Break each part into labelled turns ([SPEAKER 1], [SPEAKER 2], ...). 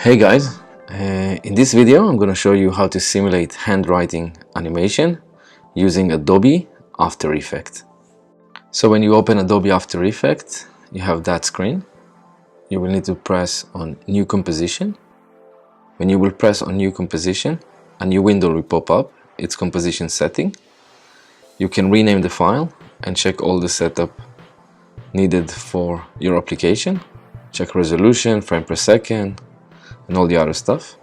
[SPEAKER 1] Hey guys, in this video I'm going to show you how to simulate handwriting animation using Adobe After Effects. So when you open Adobe After Effects, you have that screen. You will need to press on New Composition. When you will press on New Composition, a new window will pop up. It's Composition Setting. You can rename the file and check all the setup needed for your application. Check resolution, frame per second, and all the other stuff,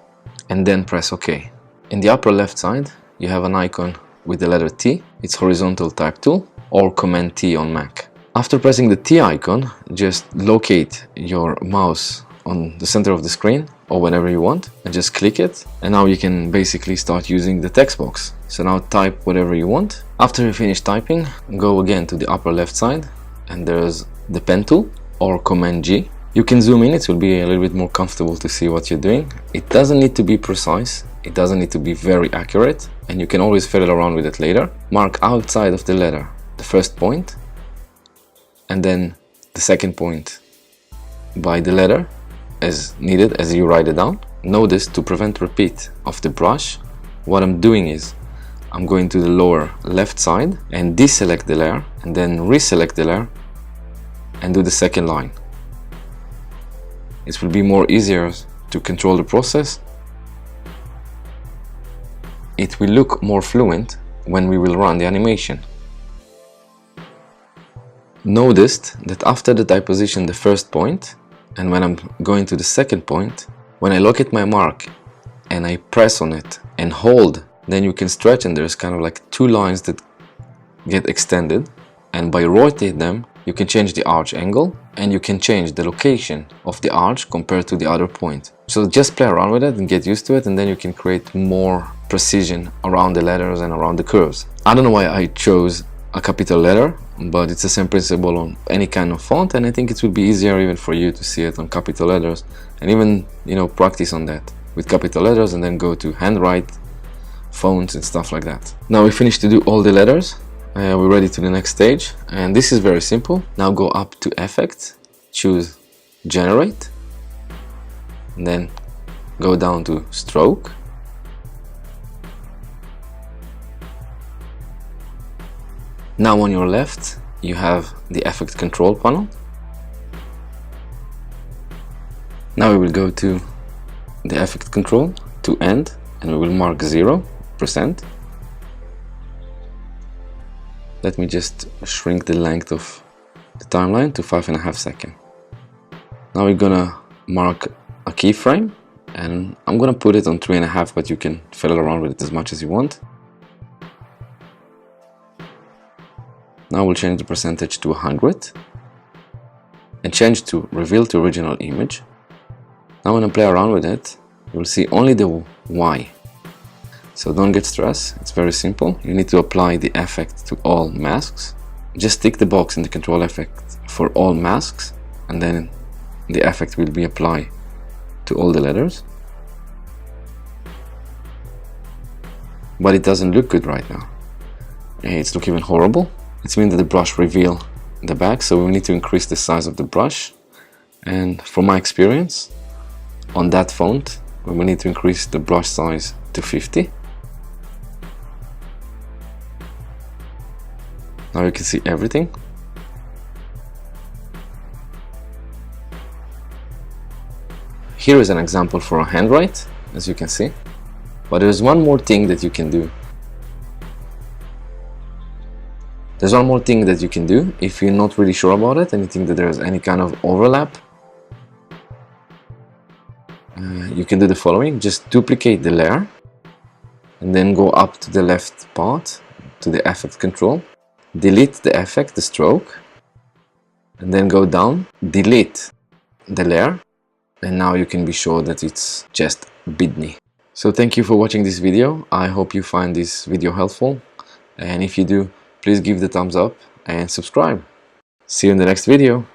[SPEAKER 1] and then press OK. In the upper left side you have an icon with the letter T. It's horizontal type tool, or Command T on Mac. After pressing the T icon, just locate your mouse on the center of the screen or whenever you want and just click it, and now you can basically start using the text box. So now type whatever you want. After you finish typing, go again to the upper left side and there's the pen tool, or Command G. You can zoom in, it will be a little bit more comfortable to see what you're doing. It doesn't need to be precise, it doesn't need to be very accurate, and you can always fiddle around with it later. Mark outside of the letter the first point, and then the second point by the letter as needed as you write it down. Notice, to prevent repeat of the brush, what I'm doing is I'm going to the lower left side and deselect the layer, and then reselect the layer and do the second line. It will be more easier to control the process. It will look more fluent when we will run the animation. Notice that after that I position the first point, and when I'm going to the second point, when I look at my mark and I press on it and hold, then you can stretch, and there's kind of like two lines that get extended, and by rotating them you can change the arch angle and you can change the location of the arch compared to the other point. So just play around with it and get used to it, and then you can create more precision around the letters and around the curves. I don't know why I chose a capital letter, but it's the same principle on any kind of font, and I think it will be easier even for you to see it on capital letters, and even, you know, practice on that with capital letters and then go to handwrite, fonts and stuff like that. Now we finished to do all the letters. We're ready to the next stage, and this is very simple. Now go up to Effects, choose Generate, and then go down to Stroke. Now on your left you have the Effect Control panel. Now we will go to the Effect Control to End, and we will mark 0%. Let me just shrink the length of the timeline to 5.5 seconds. Now we're gonna mark a keyframe, and I'm gonna put it on 3.5, but you can fiddle around with it as much as you want. Now we'll change the percentage to 100 and change to Reveal to Original Image. Now when I play around with it, you'll see only the Y. So don't get stressed, it's very simple. You need to apply the effect to all masks. Just tick the box in the control effect for all masks, and then the effect will be applied to all the letters. But it doesn't look good right now. It's looking even horrible. It means that the brush reveals the back, so we need to increase the size of the brush. And from my experience, on that font, we need to increase the brush size to 50. Now you can see everything. Here is an example for a handwrite, as you can see. But there's one more thing that you can do. There's one more thing that you can do if you're not really sure about it and you think that there's any kind of overlap. You can do the following. Just duplicate the layer and then go up to the left part to the Effect Control. Delete the effect, the stroke, and then go down, delete the layer, and now you can be sure that it's just Bidney. So thank you for watching this video. I hope you find this video helpful, and if you do, please give the thumbs up and subscribe. See you in the next video.